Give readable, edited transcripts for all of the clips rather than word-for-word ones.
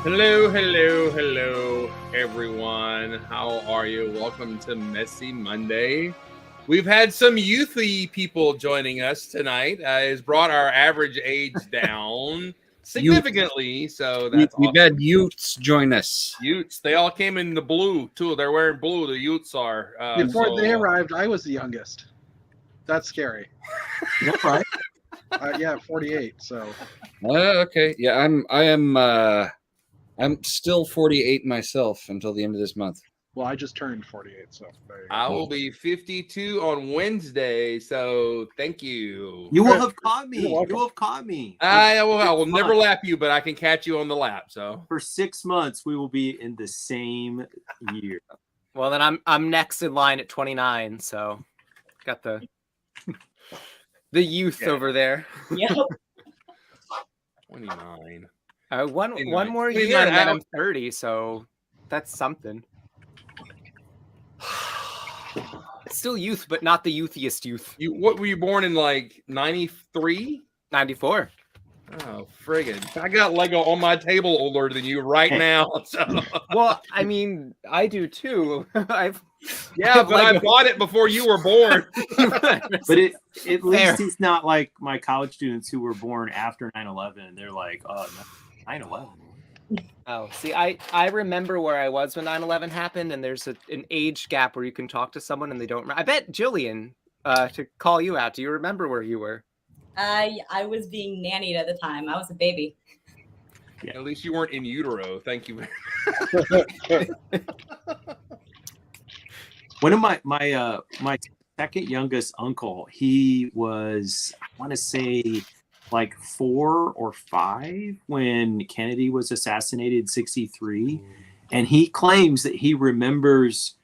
Hello, hello, hello, everyone. How are you? Welcome to Messy Monday. We've had some youthy people joining us tonight. It's brought our average age down significantly, so that's We've awesome. had Utes join us. Utes, they all came in the blue too. They're wearing blue. The Utes are. Before they arrived, I was the youngest. That's scary. That's right. Yeah, 48. So. Okay. Yeah, I'm still 48 myself until the end of this month. Well, I just turned 48, so there you go. I will be 52 on Wednesday, so thank you. You will have caught me. You're welcome. You will have caught me. I will never lap you, but I can catch you on the lap. So For 6 months, we will be in the same year. Well, then I'm next in line at 29, so got the youth over there. Yep. 29. One more 29 year, and then out. I'm 30, so that's something. It's still youth, but not the youthiest youth. What were you born in, like 93? 94. Oh, friggin'. I got Lego on my table older than you right now. So. Well, I mean, I do too. Yeah, but I bought it before you were born. But at least it's not like my college students who were born after 9/11. They're like, oh, 9/11. Oh, see, I remember where I was when 9/11 happened, and there's an age gap where you can talk to someone and they don't remember. I bet Jillian, to call you out, do you remember where you were? I was being nannied at the time. I was a baby. Yeah. At least you weren't in utero. Thank you. One of my second youngest uncle, he was, I want to say, like 4 or 5 when Kennedy was assassinated in 1963, and he claims that he remembers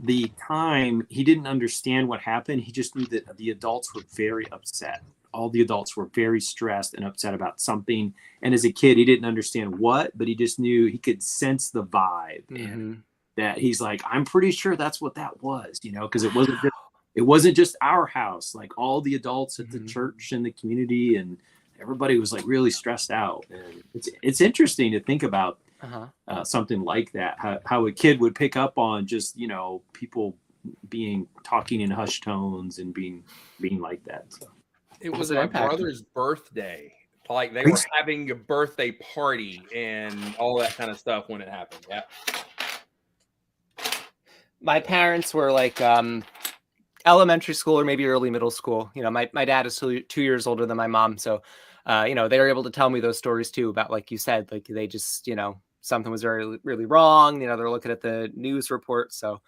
the time. He didn't understand what happened. He just knew that the adults were very upset. All the adults were very stressed and upset about something. And as a kid, he didn't understand what, but he just knew, he could sense the vibe. Mm-hmm. And that he's like, I'm pretty sure that's what that was, because it wasn't just our house. Like all the adults at the church and the community, and everybody was like really stressed out. And it's interesting to think about something like that, how a kid would pick up on just, people talking in hushed tones and being like that. So. It was my brother's birthday. Like they were having a birthday party and all that kind of stuff when it happened. Yeah. My parents were like elementary school or maybe early middle school. My dad is 2 years older than my mom, so they were able to tell me those stories too about, like you said, like they just something was very really wrong. They're looking at the news report, so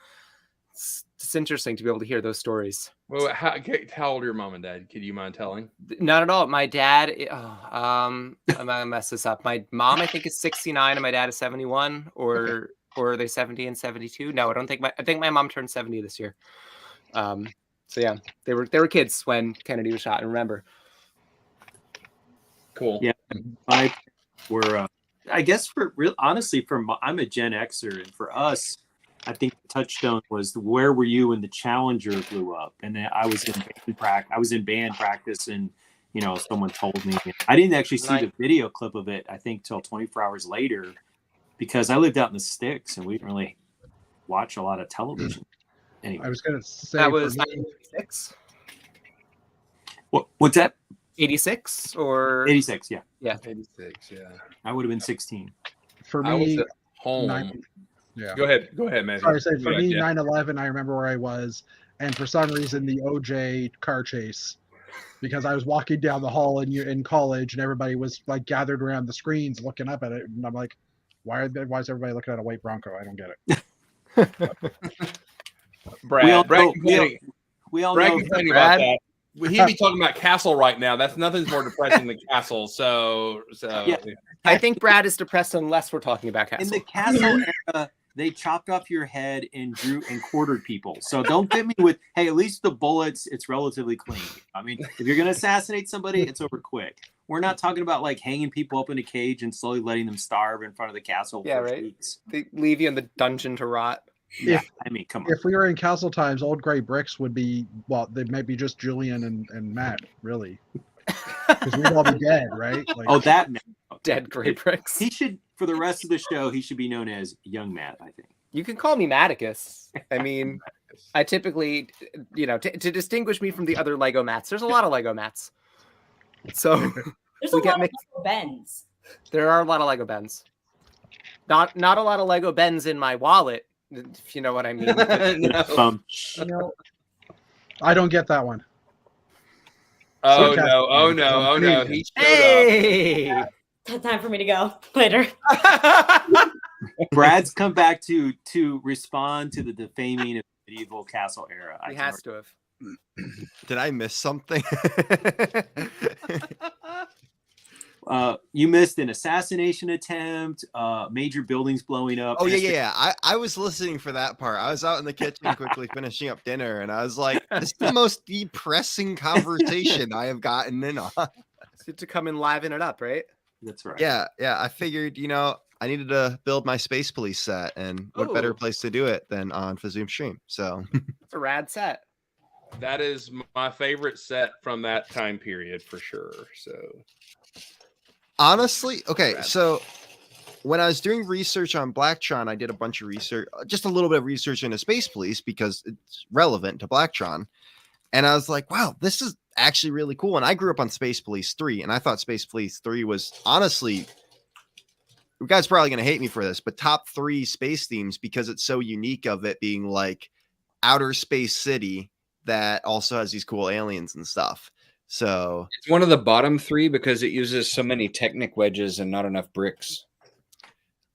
it's interesting to be able to hear those stories. Well, how old are your mom and dad? Could you mind telling? Not at all. My dad, I'm gonna mess this up. My mom, I think, is 69, and my dad is 71, or are they 70 and 72? No, I think my mom turned 70 this year. So yeah, they were kids when Kennedy was shot. And remember. Cool. Yeah, we're I guess honestly, I'm a Gen Xer, and for us, I think the touchstone was where were you when the Challenger blew up? And then I was in band practice, and someone told me. I didn't actually see the video clip of it, I think, till 24 hours later, because I lived out in the sticks and we didn't really watch a lot of television. Anyway, I was going to say that was 86. What's that? 86 or 86? Yeah. 86. Yeah. I would have been 16. For I was me, at home. yeah. Go ahead, man. Sorry, say for me, 9/11. I remember where I was, and for some reason, the OJ car chase, because I was walking down the hall in college, and everybody was like gathered around the screens looking up at it, and I'm like, why is everybody looking at a white Bronco? I don't get it. Brad we all Brad know complaining about that. He'd be talking about Castle right now. Nothing's more depressing than Castle. So yeah. I think Brad is depressed unless we're talking about Castle. In the Castle era, they chopped off your head and drew and quartered people. So don't get me with, hey, at least the bullets, it's relatively clean. I mean, if you're going to assassinate somebody, it's over quick. We're not talking about like hanging people up in a cage and slowly letting them starve in front of the castle. Yeah, right. Weeks. They leave you in the dungeon to rot. Yeah, I mean, come on. If we were in Castle times, old gray bricks would be, well, they might be just Julian and Matt, really. Because we'd all be dead, right? Like, that man. Dead gray bricks. He should, For the rest of the show, he should be known as Young Matt, I think. You can call me Matticus. I mean, I typically, to distinguish me from the other Lego Mats, there's a lot of Lego Mats. So There's We a get lot mixed- of Bens. there are a lot of Lego Bens. Not a lot of Lego Bens in my wallet, if you know what I mean. No. I don't get that one. Oh Sarcastic. no! Oh no! Oh no! He showed up. Hey! Time for me to go later. Brad's come back to respond to the defaming of the medieval castle era. He has to have. Did I miss something? You missed an assassination attempt, major buildings blowing up. Oh yeah. I was listening for that part. I was out in the kitchen quickly finishing up dinner, and I was like, "This is the most depressing conversation I have gotten in on." It's good to come and liven it up, right? That's right. Yeah. I figured, I needed to build my Space Police set, and what better Ooh. place to do it than on Fazoom Stream? So It's a rad set. That is my favorite set from that time period for sure. So honestly, okay, Rad. so when I was doing research on Blacktron, I did a bunch of research, just a little bit of research into Space Police because it's relevant to Blacktron. And I was like, wow, this is actually really cool. And I grew up on Space Police 3, and I thought Space Police 3 was honestly, you guys are probably going to hate me for this, but top 3 space themes because it's so unique of it being like outer space city that also has these cool aliens and stuff. So It's one of the bottom 3 because it uses so many Technic wedges and not enough bricks.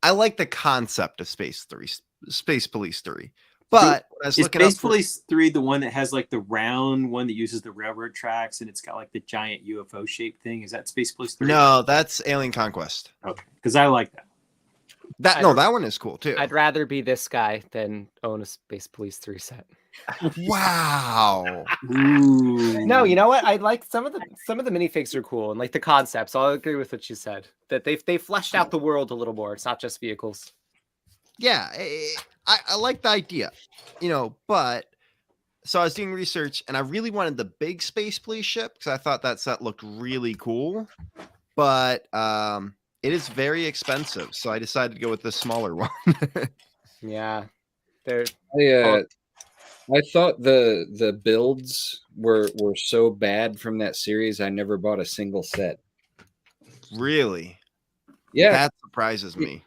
I like the concept of Space Police 3. But when I was Is looking up Space Police 3 the one that has like the round one that uses the railroad tracks and it's got like the giant UFO shaped thing? Is that Space Police 3? No, that's Alien Conquest. Okay. Because I like that. That one is cool too. I'd rather be this guy than own a Space Police 3 set. Wow. Ooh. No, you know what? I like some of the minifigs are cool and like the concepts. I'll agree with what you said. That they fleshed out the world a little more. It's not just vehicles. Yeah, I like the idea, but so I was doing research and I really wanted the big Space Police ship because I thought that set looked really cool, but it is very expensive. So I decided to go with the smaller one. Yeah. They're I thought the builds were so bad from that series. I never bought a single set. Really? Yeah, That surprises me.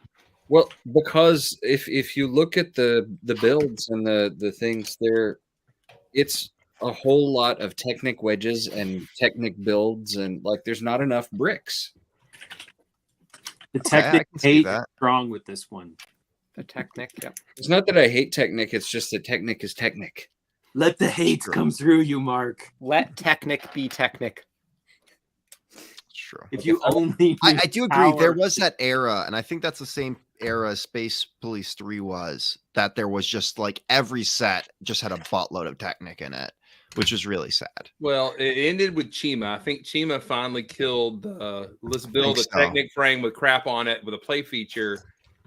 well, because if you look at the builds and the things there, it's a whole lot of Technic wedges and Technic builds, and like there's not enough bricks. The Okay, I Technic can see hate is that. strong with this one. the Technic. Yep. It's not that I hate Technic; it's just that Technic is Technic. Let the hate come through you, Mark. Let Technic be Technic. Sure. If you only I knew do agree. There power. was that era, and I think that's the same era Space Police 3 was, that there was just like every set just had a buttload of Technic in it, which was really sad. well, it ended with Chima. I think Chima finally killed. Let's build a so. Technic frame with crap on it with a play feature.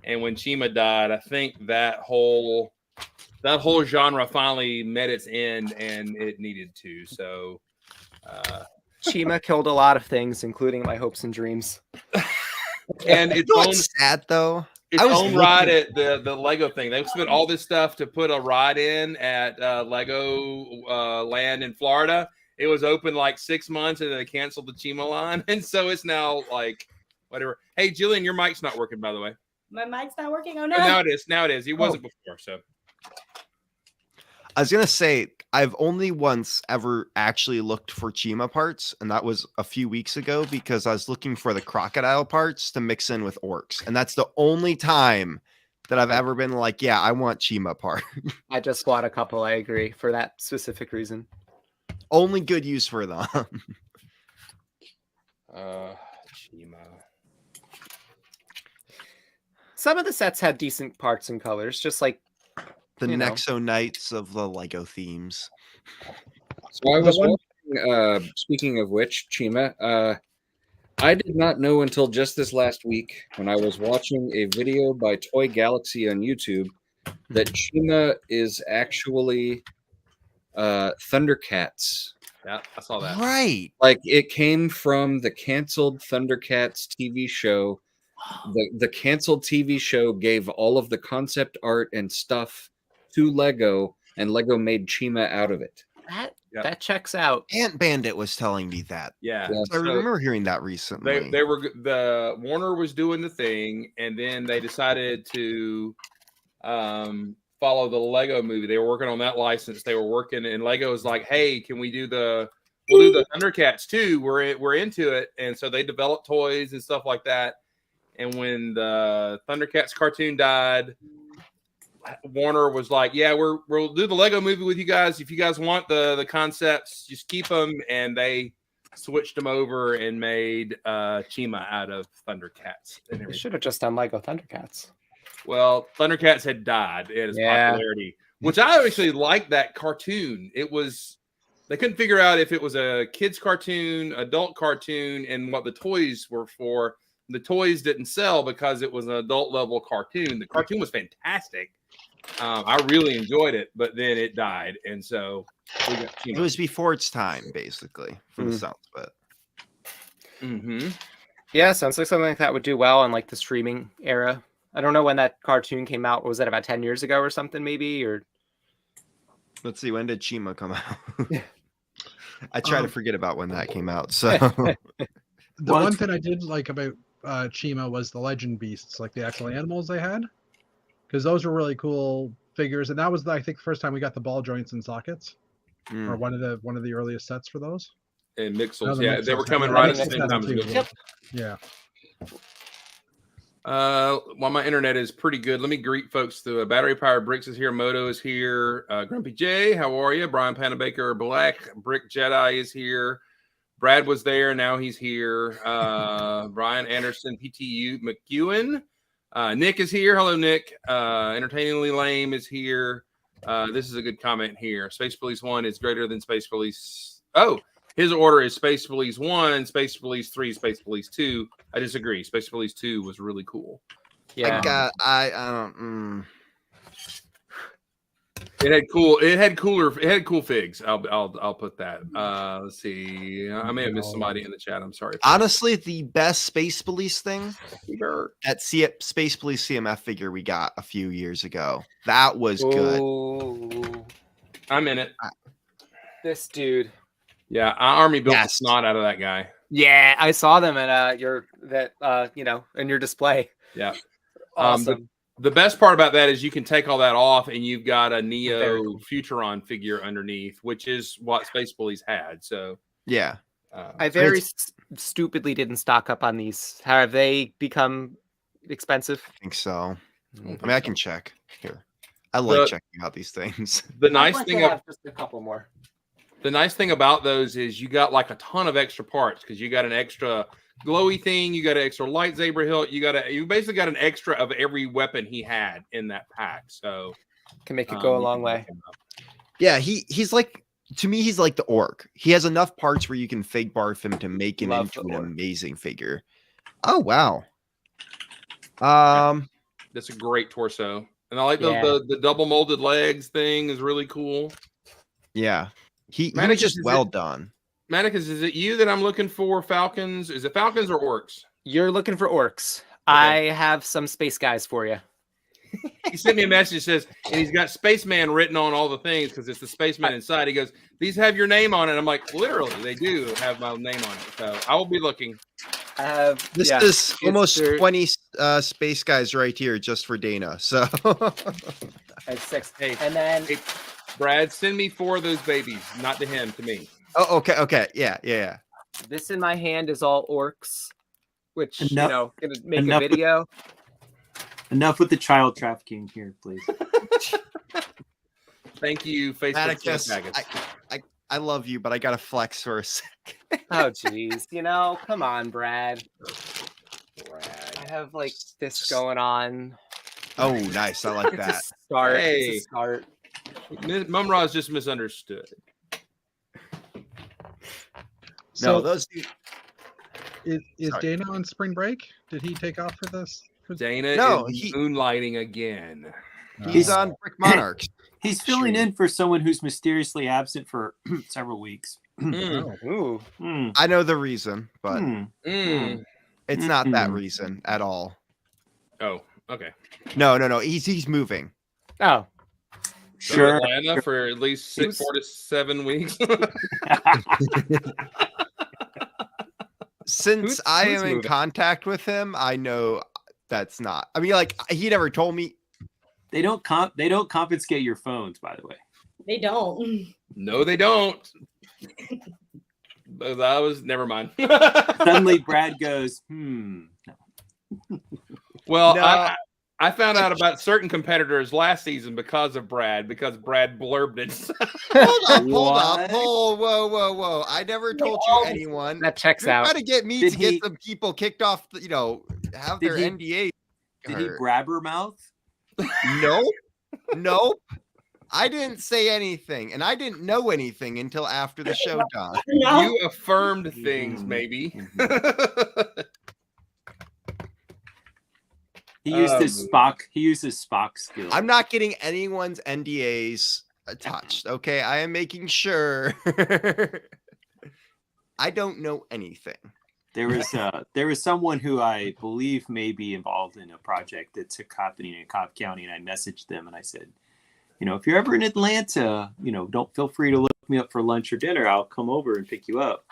And when Chima died, I think that whole genre finally met its end, and it needed to. So. Chima killed a lot of things, including my hopes and dreams. And its You know own what's sad though? its I was own ride at the Lego thing. They spent all this stuff to put a ride in at Lego Land in Florida. It was open like 6 months, and then they canceled the Chima line, and so it's now like whatever. Hey, Jillian, your mic's not working, by the way. My mic's not working. Oh no. But now it is. Now it is. It wasn't before. So I was gonna say I've only once ever actually looked for Chima parts, and that was a few weeks ago because I was looking for the crocodile parts to mix in with orcs, and that's the only time that I've ever been like, yeah, I want Chima part. I just bought a couple. I agree for that specific reason. Only good use for them. Chima. Some of the sets had decent parts and colors, just like The You know. Nexo Knights of the Lego themes. So I was watching, speaking of which, Chima, I did not know until just this last week when I was watching a video by Toy Galaxy on YouTube that Chima is actually Thundercats. Yeah, I saw that. Right. Like it came from the canceled Thundercats TV show the canceled TV show gave all of the concept art and stuff to Lego, and Lego made Chima out of it. That checks out. Ant Bandit was telling me that. Yeah. Yeah. I remember hearing that recently. They were the Warner was doing the thing, and then they decided to follow the Lego movie. They were working on that license. They were working, and Lego was like, "Hey, can we'll do the Thundercats too? We're into it." And so they developed toys and stuff like that. And when the Thundercats cartoon died, Warner was like, "Yeah, we'll do the Lego movie with you guys. If you guys want the concepts, just keep them." And they switched them over and made Chima out of Thundercats. And They should have just done Lego Thundercats. well, Thundercats had died in its Yeah. popularity, which I actually liked that cartoon. It was they couldn't figure out if it was a kids cartoon, adult cartoon, and what the toys were for. The toys didn't sell because it was an adult level cartoon. The cartoon was fantastic. I really enjoyed it, but then it died, and so we got It was before its time, basically, from the Mm. sounds of it. Mm-hmm. Yeah, sounds like something like that would do well in like the streaming era. I don't know when that cartoon came out. Was that about 10 years ago or something, maybe? Or Let's see, when did Chima come out? I try to Um, forget about when that came out. So The Well, one it's- thing I did like about Chima was the legend beasts, like the actual animals they had, because those were really cool figures, and that was I think the first time we got the ball joints and sockets, or one of the earliest sets for those. And No, Mixels, the yeah, they were Mixels coming had- right at the the same Mixels time as had Mixels. too. Yeah. Well, my internet is pretty good. Let me greet folks. The Battery Powered Bricks is here. Moto is here. Grumpy J, how are you? Brian Panabaker, Black Brick Jedi is here. Brad was there. Now he's here. Brian Anderson, PTU McEwen. Nick is here. Hello, Nick. Entertainingly Lame is here. This is a good comment here. Space Police 1 is greater than Space Police. Oh, his order is Space Police 1, Space Police 3, Space Police 2. I disagree. Space Police 2 was really cool. yeah, I don't. It had cool figs. I'll put that. Let's see. I may have missed somebody in the chat. I'm sorry. Honestly, the best Space Police thing, Sure. that Space Police CMF figure we got a few years ago. That was good. Ooh, I'm in it. this dude. Yeah, our army built the Yes. snot out of that guy. Yeah, I saw them at in your display. Yeah. Awesome. The best part about that is you can take all that off and you've got a Neo Very cool. Futuron figure underneath, which is what Space Police had. So Yeah. I very stupidly didn't stock up on these. Have they become expensive? I think so. I I mean, I can check here. I like The- checking out these things. the nice thing have just a couple more. The nice thing about those is you got like a ton of extra parts because you got an extra glowy thing, you got an extra lightsaber hilt, you basically got an extra of every weapon he had in that pack. So Can make it go a you long can way. pick him up. Yeah, he's like, to me, he's like the orc. He has enough parts where you can fake barf him to make him Love into the an orc. amazing figure. Oh wow. That's a great torso. And I like Yeah. the double molded legs thing is really cool. Yeah. He was Mannequin, just is well it- done. Manicus, is it you that I'm looking for? Falcons? Is it Falcons or Orcs? You're looking for orcs. I have some space guys for you. He sent me a message that says, and he's got Spaceman written on all the things because it's the Spaceman inside. He goes, "These have your name on it." I'm like, literally, they do have my name on it. So I will be looking. I have This yeah, is almost there- 20 space guys right here just for Dana. So I have 6. Hey, And then hey, Brad, send me 4 of those babies, not to him, to me. oh, okay. Yeah. this in my hand is all orcs, which Enough- gonna make enough a with- video. Enough with the child trafficking here, please. Thank you, Facebook. Atticus, Nuggets. I love you, but I gotta flex for a sec. Oh jeez, come on, Brad. Brad. I have like this going on. Oh, nice. I like It's a that. start. It's Hey. a start. Mumra's just misunderstood. So No, those is Sorry. Dana on spring break? Did he take off for this? Dana No, is he- moonlighting again. he's on Brick Monarchs. He's filling in for someone who's mysteriously absent for several weeks. Mm, Oh. Ooh. Hmm. I know the reason, but Hmm. mm. It's not that Mm. reason at all. Oh, okay. No. He's moving. Oh, So Sure. Atlanta for at least He was- 4 to 7 weeks. Since I who's am in moving? contact with him, I know that's not. I mean, like he never told me. They don't confiscate your phones, by the way. They don't. No, they don't. That was never mind. Suddenly, Brad goes, Well, No. I found out about certain competitors last season because Brad blurbed it. Hold up. What? Whoa. I never told you anyone. that checks You're out. trying to get me Did to get he- some people kicked off, have Did their he- NDA. Did he hurt. grab her mouth? Nope. I didn't say anything, and I didn't know anything until after the show, Don. No. You affirmed things, Mhm. maybe. He used Oh, his Spock. He used his Spock skill. I'm not getting anyone's NDAs touched. Okay, I am making sure. I don't know anything. There was someone who I believe may be involved in a project that's happening in Cobb County, and I messaged them and I said, if you're ever in Atlanta, don't feel free to look me up for lunch or dinner. I'll come over and pick you up.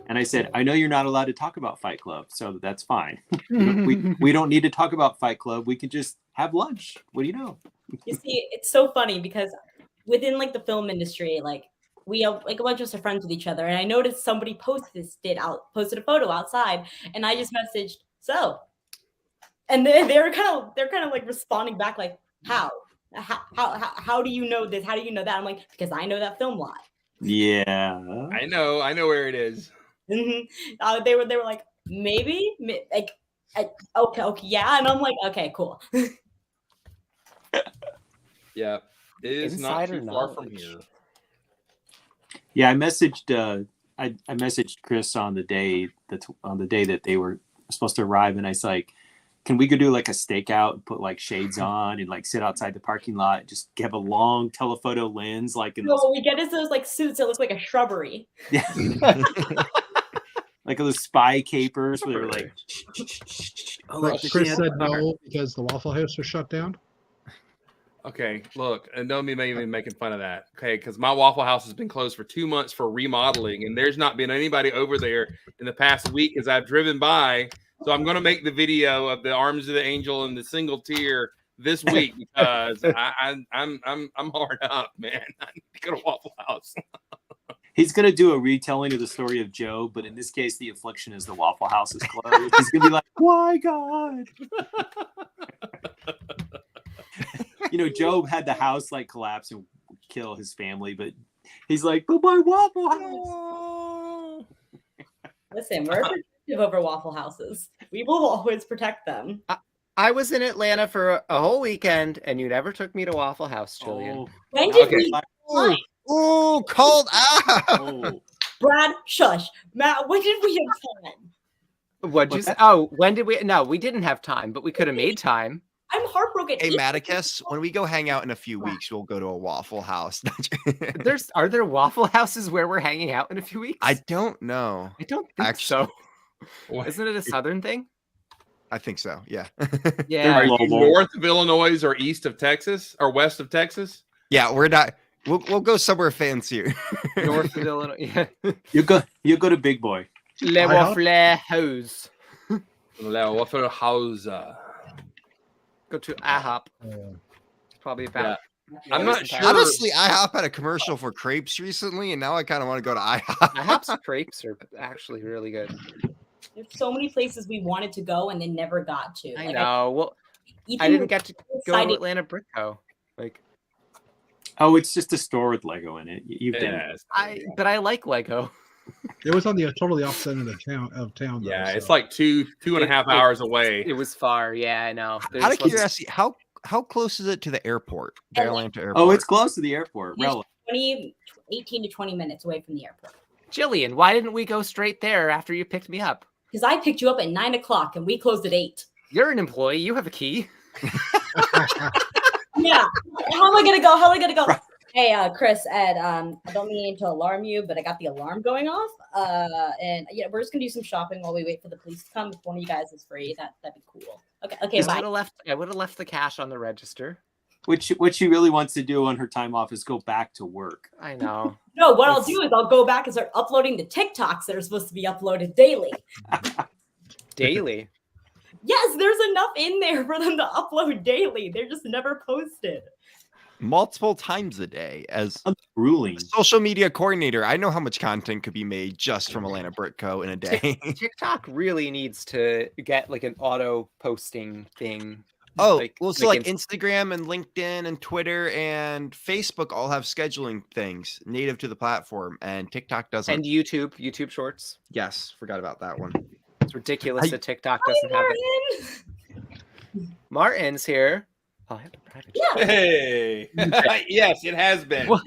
And I said, I know you're not allowed to talk about Fight Club, so that's fine. we don't need to talk about Fight Club. We can just have lunch. What do you know? You see, it's so funny because within like the film industry, like we have like a bunch of us are friends with each other, and I noticed somebody posted a photo outside, and I just messaged so, and they're kind of like responding back like how do you know this? How do you know that? I'm like, because I know that film lot. Yeah. I know where it is. They were like maybe like okay, yeah, and I'm like okay, cool. Yeah, it is not Insider too far from knowledge. here. Yeah, I messaged I messaged Chris on the day that they were supposed to arrive, and I was like, can we go do like a stakeout and put like shades on and like sit outside the parking lot, just have a long telephoto lens like in No, those, what we get is those like suits that look like a shrubbery. like those spy capers where they were like, oh, But look, the Chris shit- said no because the Waffle House was shut down. Okay, look, and don't be making fun of that. Okay, because my Waffle House has been closed for 2 months for remodeling, and there's not been anybody over there in the past week as I've driven by. So I'm going to make the video of the Arms of the Angel and the single tier this week because I'm hard up, man. I need to go to Waffle House. He's gonna do a retelling of the story of Job, but in this case, the affliction is the Waffle House is closed. He's gonna be like, "Why, God?" Job had the house like collapse and kill his family, but he's like, "But my Waffle House." Listen, we're protective over Waffle Houses. We will always protect them. I was in Atlanta for a whole weekend, and you never took me to Waffle House, Jillian. Oh, When did Okay. we? Fine. Ooh, called out. oh. Brad, shush. Matt, when did we have time? What'd you say? Oh, when did we? No, we didn't have time, but we could have made time. I'm heartbroken. Hey, Maticus, when we go hang out in a few weeks, we'll go to a Waffle House. Are there Waffle Houses where we're hanging out in a few weeks? I don't know. I don't think Actually- so. What? Isn't it a southern thing? I think so. Yeah. Yeah. Are you global. north of Illinois or east of Texas or west of Texas? Yeah, we're not. We'll go somewhere fancier. North of Illinois. Yeah. You go to Big Boy. Le Waffle House. La Waffle House. Go to IHOP. Probably about. I'm not sure. Honestly, IHOP had a commercial for crepes recently, and now I kind of want to go to IHOP. IHOP's crepes are actually really good. There's so many places we wanted to go and then never got to. I Like, know. Well, Ethan I didn't was get to so go to excited. Atlanta Brick Co. Like Oh, it's just a store with Lego in it. You've done it. Yeah, but I like Lego. It was on the totally opposite end of town. Though, yeah, so. it's like two and a half It- hours away. It was far. Yeah, I know. There's Out of what's- curiosity, how close is it to the airport, the And- Atlanta airport? Oh, it's close to the airport. Yes. Rel- 18 to 20 minutes away from the airport. Jillian, why didn't we go straight there after you picked me up? Because I picked you up at 9 o'clock and we closed at 8. You're an employee. You have a key. Yeah. How am I gonna go? Hey, Chris, Ed, I don't mean to alarm you, but I got the alarm going off. And yeah, we're just gonna do some shopping while we wait for the police to come. If one of you guys is free, that'd be cool. Okay, bye. I would have left the cash on the register. What she really wants to do on her time off is go back to work. I know. No, what I'll do is I'll go back and start uploading the TikToks that are supposed to be uploaded daily. Daily. Yes, there's enough in there for them to upload daily. They're just never posted. Multiple times a day as Ruling. a social media coordinator. I know how much content could be made just from Atlanta Brick Co. in a day. TikTok really needs to get like an auto posting thing. So like Inst- Instagram and LinkedIn and Twitter and Facebook all have scheduling things native to the platform, and TikTok doesn't. and YouTube Shorts. Yes, forgot about that one. It's ridiculous that TikTok doesn't have it. Martin's here. Oh, I have to private. Yeah. Hey, yes, it has been. Hey,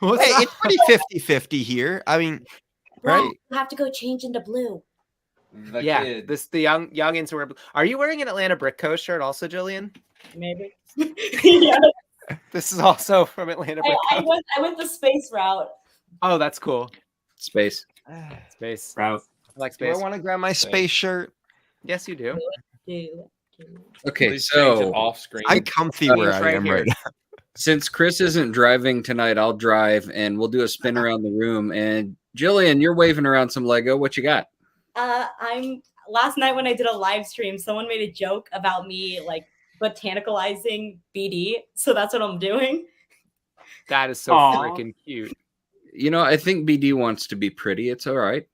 it's pretty 50-50 here. I mean, Well, right? you have to go change into blue. Yeah, the youngins who wear. Are you wearing an Atlanta Brick Co. shirt also, Jillian? Maybe. Yeah. This is also from Atlanta Brick I Co. went the space route. Oh, that's cool. Space. Space. Route. I like Do I space. want to grab my space shirt? Yes, you do. Okay, Please change it so off screen. I'm comfy Oh, where it's I right am here. right now. since Chris isn't driving tonight, I'll drive and we'll do a spin around the room. And Jillian, you're waving around some Lego. What you got? I'm last night when I did a live stream, someone made a joke about me like botanicalizing BD, so that's what I'm doing. That is so Aw. freaking cute. You know, I think BD wants to be pretty. It's all right.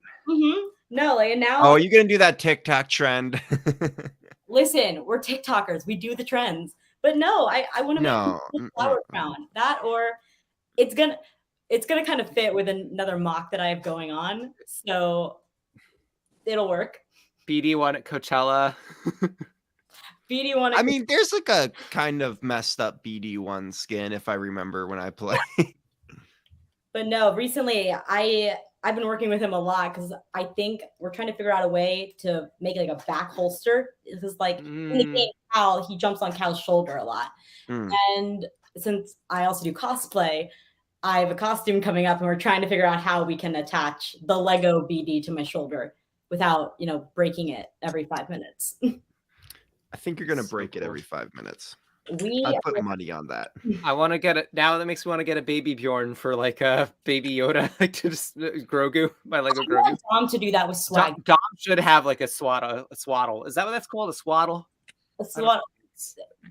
No, like, and now Oh, are you gonna do that TikTok trend? listen, we're TikTokers, we do the trends, but no, I want to No. make a flower crown. That, or it's gonna kind of fit with another mock that I have going on, so it'll work. BD one at Coachella. BD one. I mean, there's like a kind of messed up BD1 skin if I remember when I play. But no, recently I've been working with him a lot because I think we're trying to figure out a way to make like a back holster. Because like in the game, Cal, he jumps on Cal's shoulder a lot. Mm. And since I also do cosplay, I have a costume coming up and we're trying to figure out how we can attach the Lego BD to my shoulder without, breaking it every 5 minutes. I think you're gonna So break it cool. every 5 minutes. We I put money on that. I want to get it now. That makes me want to get a baby Bjorn for like a baby Yoda, like to just Grogu, my Lego I Grogu. want Dom to do that with swag. Dom should have like a swaddle. Is that what that's called? A swaddle?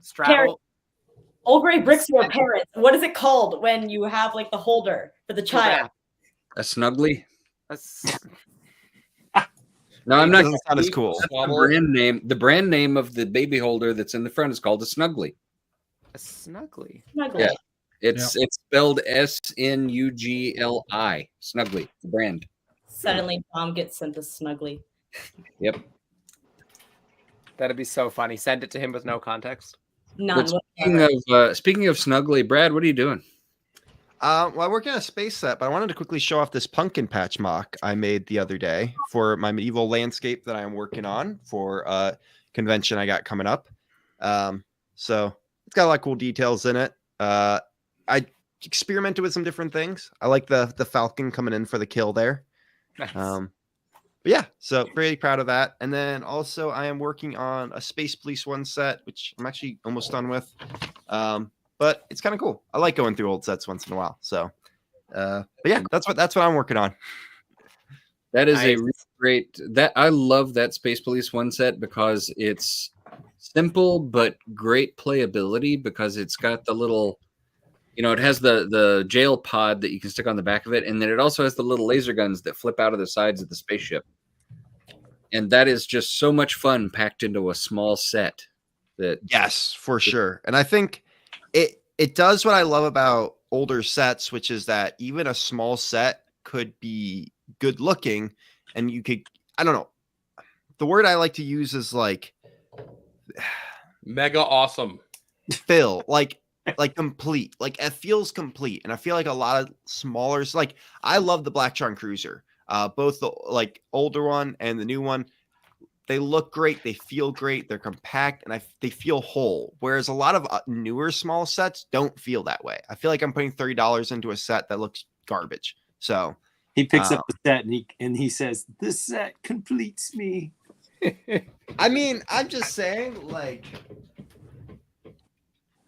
Straddle? Old Gray bricks for parents. What is it called when you have like the holder for the child? A snuggly? That's No, I'm It not. doesn't sound as cool. The brand name of the baby holder that's in the front is called a snuggly. a snuggly. Snuggle. Yeah. It's spelled Snugli. Snuggly, the brand. Suddenly, Dom gets sent a snuggly. Yep. That'd be so funny. Send it to him with no context. None. But whatsoever. speaking of Snuggly, Brad, what are you doing? Well, I work in a space set, but I wanted to quickly show off this pumpkin patch mock I made the other day for my medieval landscape that I am working on for a convention I got coming up. So it's got a lot of cool details in it. I experimented with some different things. I like the falcon coming in for the kill there. Nice. But yeah, so very proud of that. And then also I am working on a Space Police 1 set, which I'm actually almost done with. But it's kind of cool. I like going through old sets once in a while. So, but yeah, that's what I'm working on. That is a Nice. really great. That I love that Space Police 1 set because it's simple but great playability because it's got the little, it has the jail pod that you can stick on the back of it, and then it also has the little laser guns that flip out of the sides of the spaceship. And that is just so much fun packed into a small set. That Yes, for sure. And I think it does what I love about older sets, which is that even a small set could be good looking, and you could, I don't know, the word I like to use is like Mega awesome. fill, like complete, like it feels complete. And I feel like a lot of smaller, like I love the Blacktron Cruiser, both the like older one and the new one. They look great. They feel great. They're compact, and they feel whole. Whereas a lot of newer small sets don't feel that way. I feel like I'm putting $30 into a set that looks garbage. So He picks up the set and he says, "This set completes me." I mean, I'm just saying, like,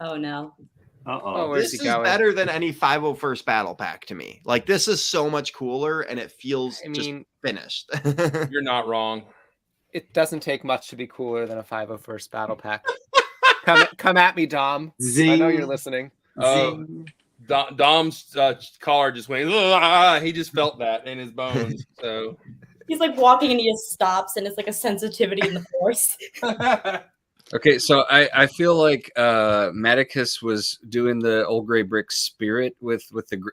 Oh no. Oh, where's this he is going? better than any 501st battle pack to me. Like, this is so much cooler, and it feels I just mean, finished. You're not wrong. it doesn't take much to be cooler than a 501st battle pack. Come at me, Dom. I know you're Zing. listening. Zing. Dom's collar just went. "Ah," he just felt that in his bones. So He's like walking and he just stops, and it's like a sensitivity in the force. Okay, so I feel like Maticus was doing the old gray brick spirit with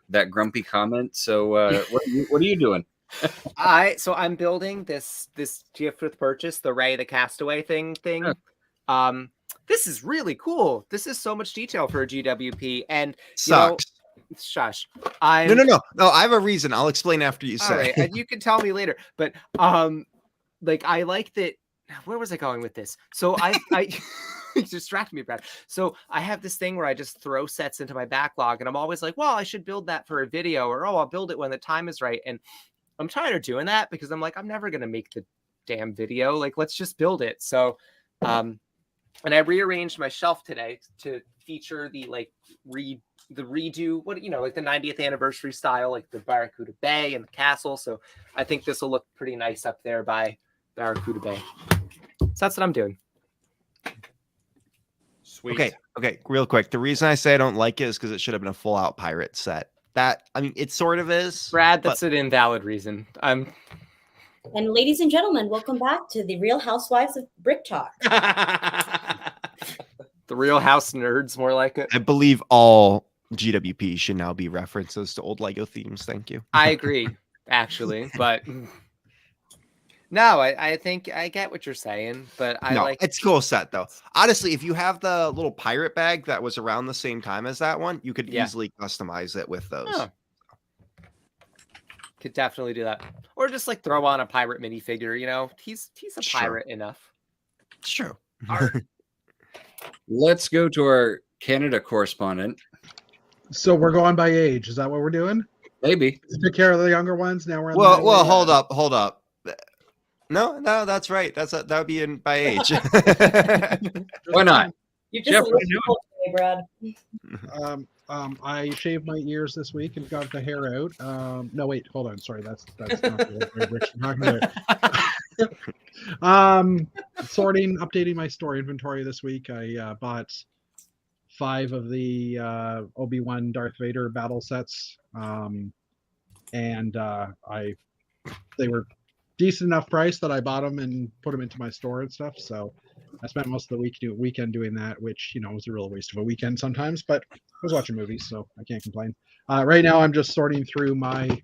that grumpy comment. So what are you doing? I'm building this gift with purchase, the Ray the Castaway thing. Oh. This is really cool. This is so much detail for a GWP, and Sucks. Shush. No. I have a reason. I'll explain after you All say. right, and you can tell me later. But like I like that. Where was I going with this? So I you distracted me, Brad. So I have this thing where I just throw sets into my backlog, and I'm always like, well, I should build that for a video, or I'll build it when the time is right. And I'm tired of doing that because I'm like, I'm never gonna make the damn video. Like, let's just build it. So and I rearranged my shelf today to feature the redo, like the 90th anniversary style, like the Barracuda Bay and the castle. So I think this will look pretty nice up there by Barracuda Bay. So that's what I'm doing. sweet. Okay, real quick. The reason I say I don't like it is because it should have been a full out pirate set. It sort of is. Brad, that's an invalid reason. And ladies and gentlemen, welcome back to the Real Housewives of Brick Talk. The Real House Nerds, more like it. I believe all GWP should now be references to old Lego themes. Thank you. I agree, actually, but no, I think I get what you're saying, but It's a cool set though. Honestly, if you have the little pirate bag that was around the same time as that one, you could easily customize it with those. Oh. Could definitely do that, or just like throw on a pirate minifigure. He's a Sure. pirate enough. It's true. Let's go to our Canada correspondent. So we're going by age. Is that what we're doing? Maybe. Took care of the younger ones. Now we're Well, hold up. No, that's right. That would be in by age. Why not? You Jeff, just what are you today, Brad. I shaved my ears this week and got the hair out. No, wait, hold on. Sorry, that's not what Rich was talking about. Updating my store inventory this week. I bought 5 of the Obi-Wan Darth Vader battle sets, and they were decent enough price that I bought them and put them into my store and stuff. So I spent most of the weekend doing that, which was a real waste of a weekend sometimes, but I was watching movies, so I can't complain. Right now, I'm just sorting through my.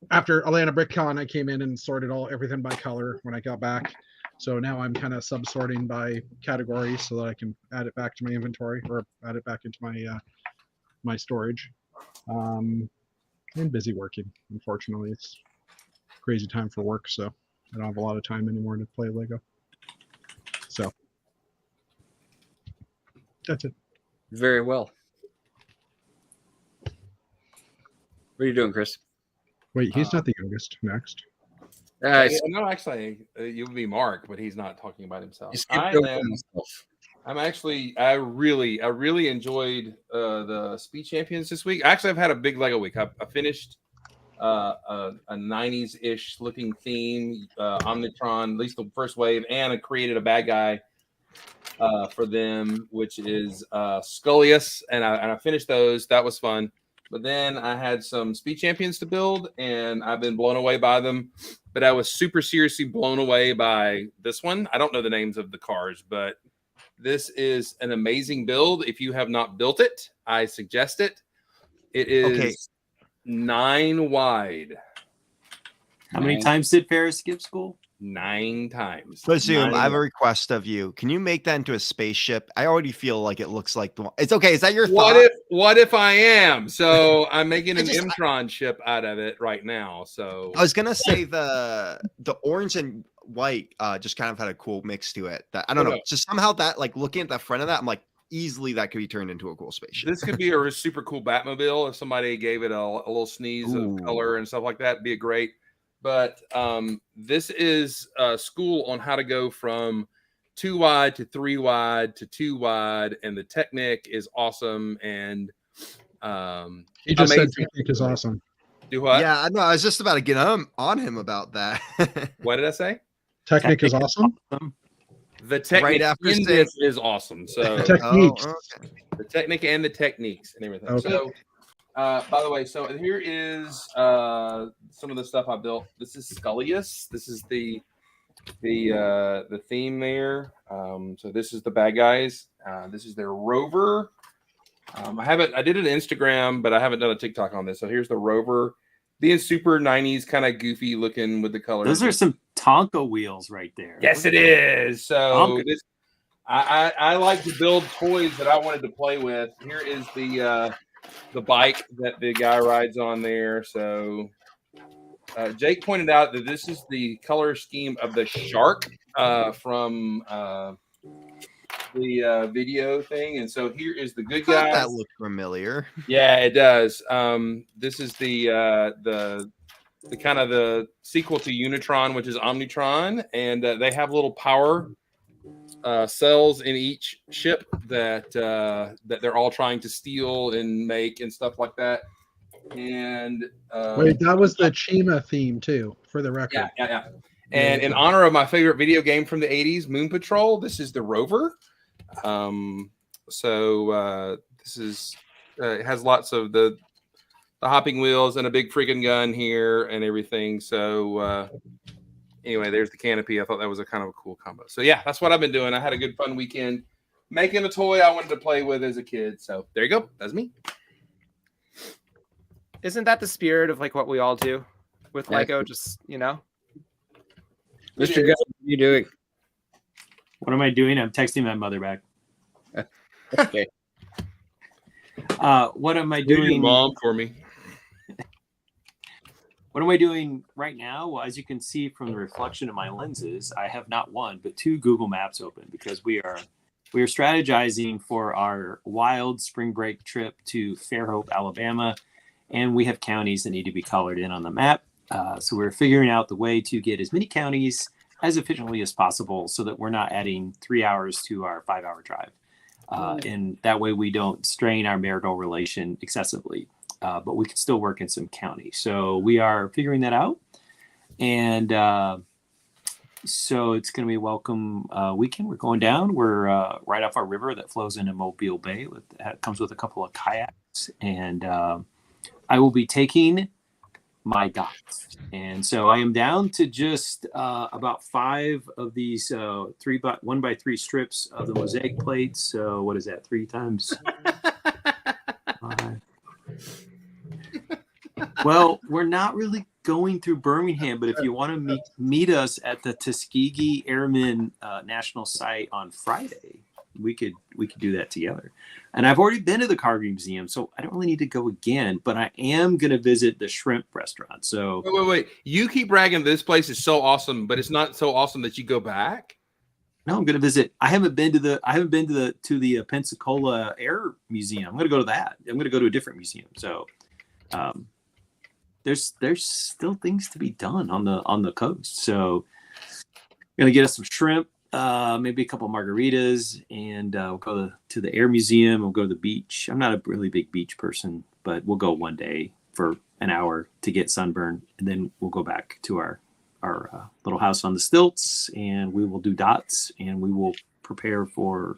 After Atlanta BrickCon, I came in and sorted everything by color when I got back. So now I'm kind of sub-sorting by category so that I can add it back to my inventory or add it back into my my storage. I'm busy working. Unfortunately, it's a crazy time for work, so I don't have a lot of time anymore to play Lego. So that's it. Very well. What are you doing, Chris? Wait, he's not the youngest. Next. No, actually, you would be Mark, but he's not talking about himself. I really enjoyed the Speed Champions this week. Actually, I've had a big Lego week. I finished a 90s-ish looking theme, Omnitron, at least the first wave, and I created a bad guy for them, which is Scullius, and I finished those. That was fun. But then I had some Speed Champions to build, and I've been blown away by them. But I was super seriously blown away by this one. I don't know the names of the cars, but this is an amazing build. If you have not built it, I suggest it. It is 9 wide. How many times did Ferris skip school? 9 times. Presume, I have a request of you. Can you make that into a spaceship? I already feel like it looks like the one. It's okay. Is that your thought? What if I am? So I'm making an Mtron ship out of it right now. So I was gonna say the orange and white just kind of had a cool mix to it. That I don't know, just somehow that like looking at the front of that, I'm like easily that could be turned into a cool spaceship. This could be a super cool Batmobile if somebody gave it a little sneeze of color and stuff like that. It'd be a great. But this is a school on how to go from 2 wide to 3 wide to 2 wide, and the Technic is awesome. And he just said Technic is awesome. Do what? Yeah, I know. I was just about to get on him about that. What did I say? Technic is awesome. The Technic Right after in saying- this is awesome. So Techniques. Okay. the Technic and the techniques and everything. Okay. So by the way, so here is some of the stuff I built. This is Scullius. This is the theme there. So this is the bad guys. This is their rover. I did an Instagram, but I haven't done a TikTok on this. So here's the rover, being super 90s, kind of goofy looking with the colors. Those are some Tonka wheels right there. Yes, it is. So Tonka. I like to build toys that I wanted to play with. Here is the bike that the guy rides on there. So Jake pointed out that this is the color scheme of the shark from the video thing, and so here is the good guys. That looked familiar. Yeah, it does. This is the kind of the sequel to Unitron, which is Omnitron, and they have little power cells in each ship that they're all trying to steal and make and stuff like that. And Wait, that was the Chima theme too, for the record. yeah. And in honor of my favorite video game from the 80s, Moon Patrol, this is the rover. This is it has lots of the hopping wheels and a big freaking gun here and everything. So anyway, there's the canopy. I thought that was a kind of a cool combo. So yeah, that's what I've been doing. I had a good fun weekend making a toy I wanted to play with as a kid. So there you go. That's me. Isn't that the spirit of like what we all do with Lego? Just, you know. Mr. Gunn, what are you doing? What am I doing? I'm texting my mother back. Okay. What am I Do your doing? mom for me. What am I doing right now? Well, as you can see from the reflection of my lenses, I have not one but 2 Google Maps open because we are strategizing for our wild spring break trip to Fairhope, Alabama, and we have counties that need to be colored in on the map. So we're figuring out the way to get as many counties as efficiently as possible so that we're not adding 3 hours to our 5-hour drive. And that way we don't strain our marital relation excessively, but we can still work in some counties. So we are figuring that out. And so it's going to be a welcome weekend. We're going down. We're right off our river that flows into Mobile Bay. It comes with a couple of kayaks. And I will be taking my dots. And so I am down to just about 5 of these 1x3 strips of the mosaic plates. So what is that? 3 times 5. Well, we're not really going through Birmingham, but if you want to meet us at the Tuskegee Airmen National Site on Friday, we could do that together. And I've already been to the Carving Museum, so I don't really need to go again, but I am going to visit the shrimp restaurant. So Wait. You keep bragging this place is so awesome, but it's not so awesome that you go back? no, I'm going to visit. I haven't been to the Pensacola Air Museum. I'm going to go to that. I'm going to go to a different museum. So there's still things to be done on the coast. So I'm going to get us some shrimp. Maybe a couple of margaritas, and we'll go to the Air Museum. We'll go to the beach. I'm not a really big beach person, but we'll go one day for an hour to get sunburn, and then we'll go back to our little house on the stilts, and we will do dots, and we will prepare for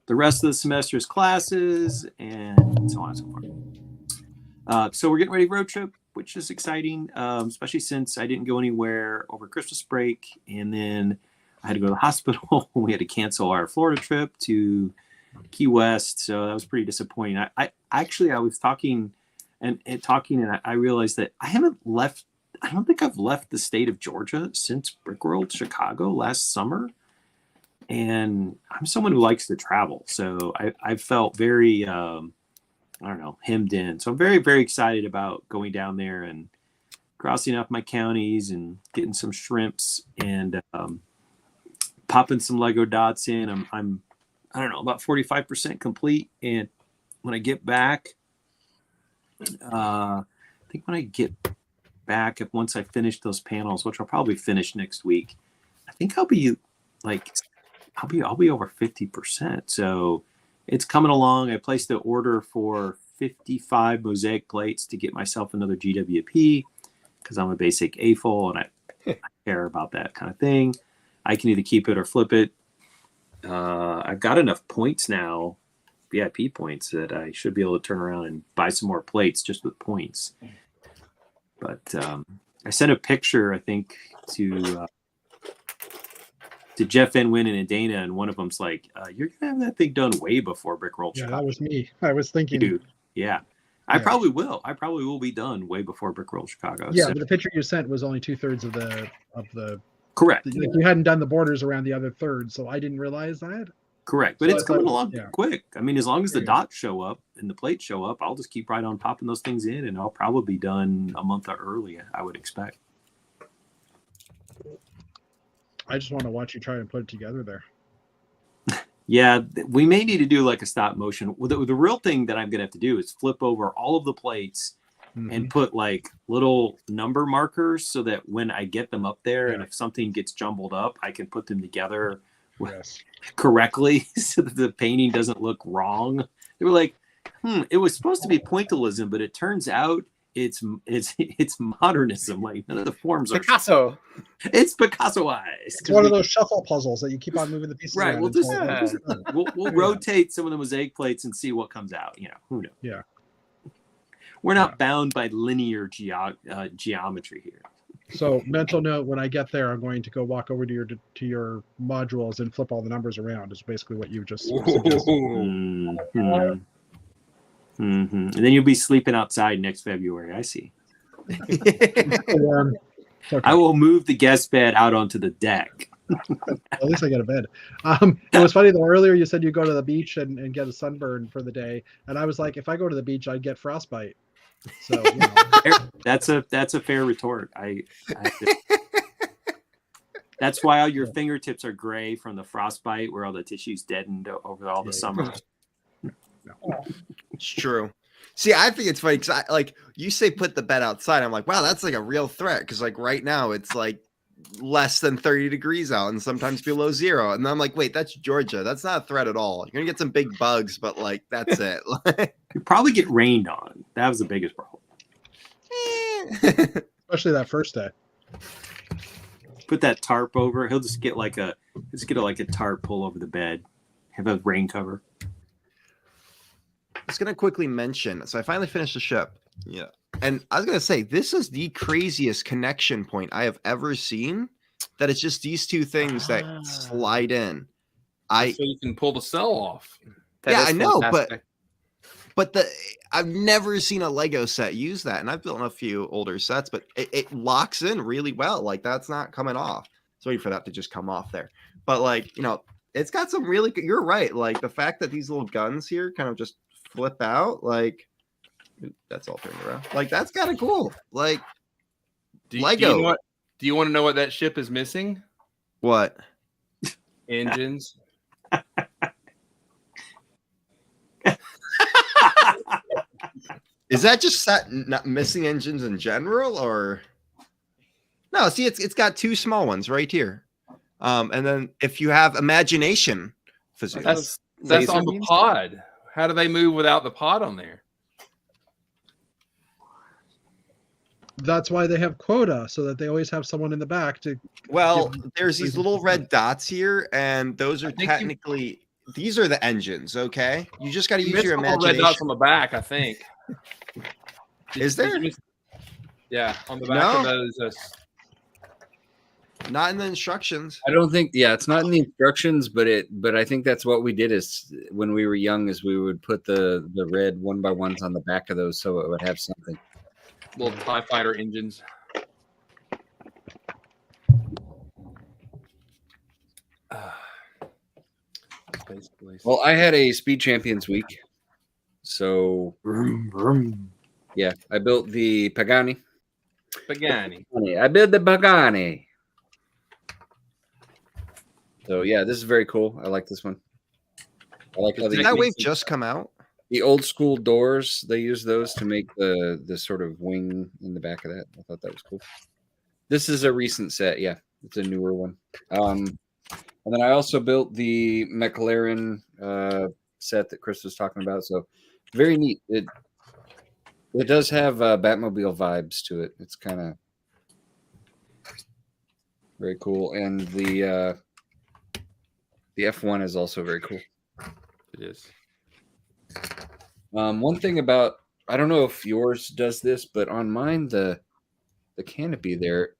the rest of the semester's classes, and so on and so forth. So we're getting ready for road trip, which is exciting, especially since I didn't go anywhere over Christmas break, and then I had to go to the hospital. We had to cancel our Florida trip to Key West, so that was pretty disappointing. I was talking, and I realized that I haven't left. I don't think I've left the state of Georgia since Brickworld Chicago last summer, and I'm someone who likes to travel, so I felt very hemmed in. So I'm very, very excited about going down there and crossing off my counties and getting some shrimps and popping some Lego dots in. I'm I don't know, about 45% complete. And when I get back, I think when I get back, once I finish those panels, which I'll probably finish next week, I think I'll be over 50%. So it's coming along. I placed the order for 55 mosaic plates to get myself another GWP because I'm a basic AFOL and I care about that kind of thing. I can either keep it or flip it. I've got enough points now, VIP points, that I should be able to turn around and buy some more plates just with points. But I sent a picture, I think, to Jeff Van Winnen and Dana, and one of them's like, "You're gonna have that thing done way before Brick Roll Yeah, Chicago." that was me. I was thinking. Dude, yeah. I Yeah. probably will. I probably will be done way before Brick Roll Chicago. Yeah, So- but the picture you sent was only 2/3 of the. correct. Like you hadn't done the borders around the other third, so I didn't realize that. Correct. But So it's I thought- coming along yeah. quick. I mean, as long as the Yeah. dots show up and the plates show up, I'll just keep right on popping those things in, and I'll probably be done a month early, I would expect. I just want to watch you try and put it together there. Yeah, we may need to do like a stop motion. Well, the real thing that I'm going to have to do is flip over all of the plates and put like little number markers so that when I get them up there and if something gets jumbled up, I can put them together Yes. correctly so that the painting doesn't look wrong. They were like, it was supposed to be pointillism, but it turns out it's modernism. Like none of the forms are. Picasso. It's Picasso-ized. It's one of those shuffle puzzles that you keep on moving the pieces Right. around We'll just until- we'll rotate some of the mosaic plates and see what comes out. You know, who knows? Yeah. We're not bound by linear geometry here. So mental note: when I get there, I'm going to go walk over to your modules and flip all the numbers around. Is basically what you just suggested. Mhm. And then you'll be sleeping outside next February. I see. Okay. I will move the guest bed out onto the deck. At least I get a bed. It was funny though. Earlier you said you go to the beach and get a sunburn for the day, and I was like, if I go to the beach, I'd get frostbite. So you know. That's a fair retort. That's why all your fingertips are gray from the frostbite, where all the tissue's deadened over all the summer. It's true. See, I think it's funny because like you say put the bed outside. I'm like, wow, that's like a real threat because like right now it's like less than 30 degrees out and sometimes below zero. And I'm like, wait, that's Georgia. That's not a threat at all. You're gonna get some big bugs, but like that's it. You probably get rained on. That was the biggest problem. Especially that first day. Put that tarp over. He'll just get like a tarp pull over the bed. Have a rain cover. I was gonna quickly mention. So I finally finished the ship. Yeah, and I was gonna say this is the craziest connection point I have ever seen. That it's just these two things that slide in. So you can pull the cell off. That Yeah, is I know, fantastic. but I've never seen a Lego set use that, and I've built a few older sets, but it locks in really well. Like that's not coming off. So waiting for that to just come off there. But like it's got some really good. You're right. Like the fact that these little guns here kind of just flip out, like that's all turned around. Like that's kind of cool. Like Lego. Do you want to know what that ship is missing? What? Engines. Is that just not missing engines in general, or no? See, it's got two small ones right here, and then if you have imagination, physics. That's Laser on the beams? pod. How do they move without the pod on there? That's why they have quota, so that they always have someone in the back to. Well, there's these little red dots here, and those are think you- technically these are the engines. Okay, you just got to use Missed your a couple red imagination. dots on the back, I think. Is there? Yeah, on the back of No. those. Not in the instructions. I don't think. Yeah, it's not in the instructions, but I think that's what we did. Is when we were young, is we would put the red 1x1s on the back of those, so it would have something. Little TIE fighter engines. Basically. Well, I had a Speed Champions week, so yeah, I built the Pagani. Pagani. I built the Pagani. So yeah, this is very cool. I like this one. I like how Did they that make wave just come out? the old school doors. They use those to make the sort of wing in the back of that. I thought that was cool. This is a recent set. Yeah, it's a newer one. And then I also built the McLaren set that Chris was talking about. So very neat. It does have Batmobile vibes to it. It's kind of very cool. And the F1 is also very cool. It is. One thing about, I don't know if yours does this, but on mine the canopy there,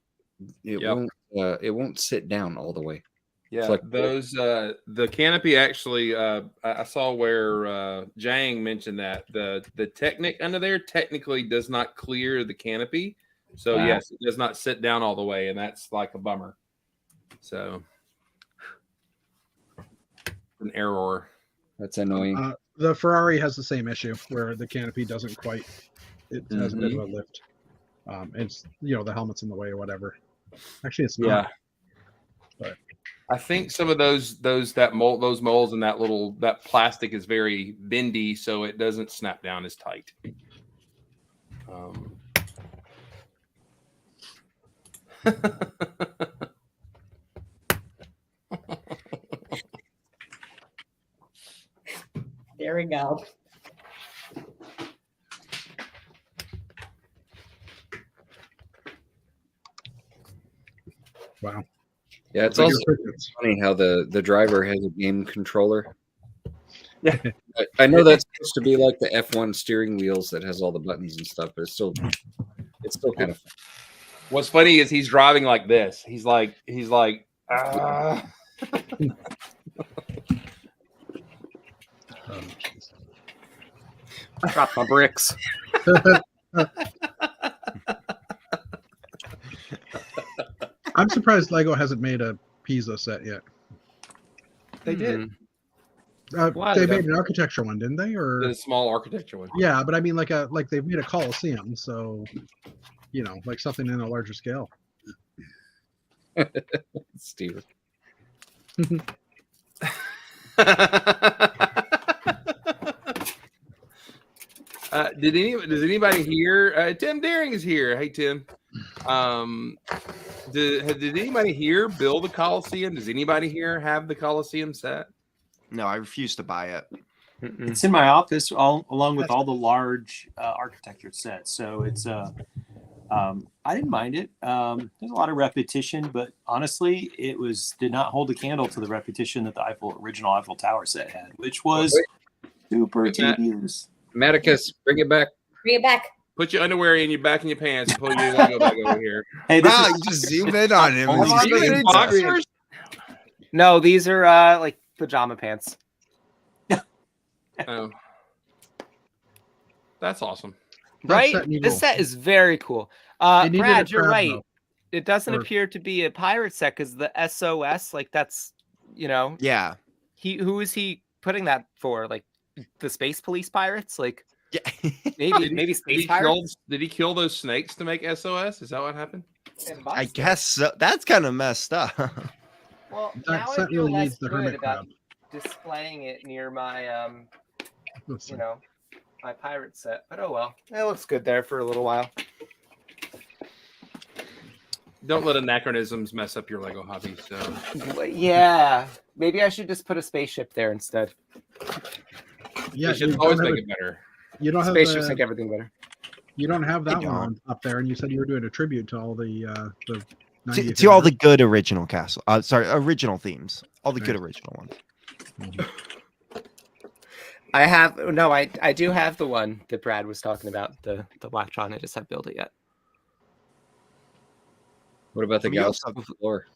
it won't sit down all the way. Yeah, like those the canopy actually. I saw where Jang mentioned that the Technic under there technically does not clear the canopy, so Wow. yes, it does not sit down all the way, and that's like a bummer. So an error. That's annoying. The Ferrari has the same issue where the canopy doesn't quite. It has a bit of a lift. It's the helmet's in the way or whatever. Actually, it's not. Yeah. But I think some of those molds and that plastic is very bendy, so it doesn't snap down as tight. There we go. wow. Yeah, it's So also your crickets. funny how the driver has a game controller. Yeah, I know that's supposed to be like the F1 steering wheels that has all the buttons and stuff, but it's still kind of fun. What's funny is he's driving like this. He's like, ah. Oh, jeez. Drop my bricks. I'm surprised Lego hasn't made a Pisa set yet. They did. Why They did made that- an architecture one, didn't they? Or The small architecture one. yeah, but I mean, like they've made a Coliseum, so like something in a larger scale. Steven. Does anybody here? Tim Daring is here. Hey Tim. Did anybody here build the Coliseum? Does anybody here have the Coliseum set? No, I refuse to buy it. It's in my office along with all the large architecture sets. So it's I didn't mind it. There's a lot of repetition, but honestly, it did not hold a candle to the repetition that the original Eiffel Tower set had, which was super tedious. Maticus, bring it back. Bring it back. Put your underwear in your back in your pants and pull your logo back over here. Hey, this Wow, is you just zoomed in on him. Oh, and Are he's you been in in boxers? No, these are like pajama pants. Oh, that's awesome. Right? set needs This to- set is very cool. It needed a Brad, you're crab, right. though. It doesn't Or- appear to be a pirate set because the SOS, like that's, Yeah. who is he putting that for? Like the Space Police pirates? Like Yeah. maybe Space Pirates? Did he kill those snakes to make SOS? Is that what happened? I guess so. That's kind of messed up. Well, That now I set feel really less needs the good hermit about crab. displaying it near my Listen, my pirate set. But oh well, it looks good there for a little while. Don't let anachronisms mess up your Lego hobby. So But yeah, maybe I should just put a spaceship there instead. yeah, you should you always don't have make it better. You don't have Spaceships the- make everything better. You don't have that They one don't. on up there, and you said you were doing a tribute to all the to 90th all the good original castle. Original themes. All the good Nice. original ones. I do have the one that Brad was talking about, the Blacktron. I just haven't built it yet. What about the We Gauss also- floor?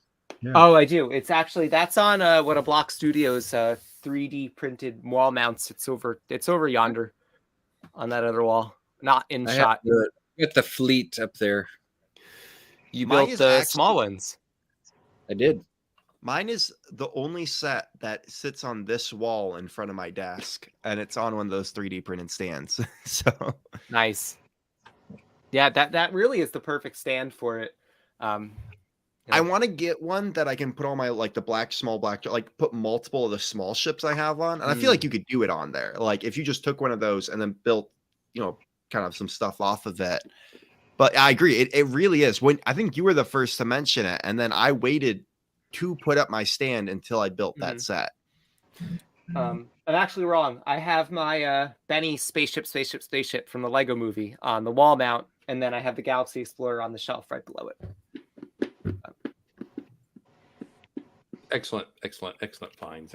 Yeah. Oh, I do. It's actually that's on what a Block Studios 3D printed wall mounts. It's over yonder on that other wall, not in I shot. got the fleet up there. You Mine built is the small actually- ones. I did. Mine is the only set that sits on this wall in front of my desk, and it's on one of those 3D printed stands. So Nice. Yeah, that really is the perfect stand for it. I want to get one that I can put on my like the small black, like put multiple of the small ships I have on, and I feel like you could do it on there. Like if you just took one of those and then built, kind of some stuff off of it. But I agree, it really is. When I think you were the first to mention it, and then I waited to put up my stand until I built that set. I'm actually wrong. I have my Benny spaceship from the Lego movie on the wall mount, and then I have the Galaxy Explorer on the shelf right below it. Excellent finds.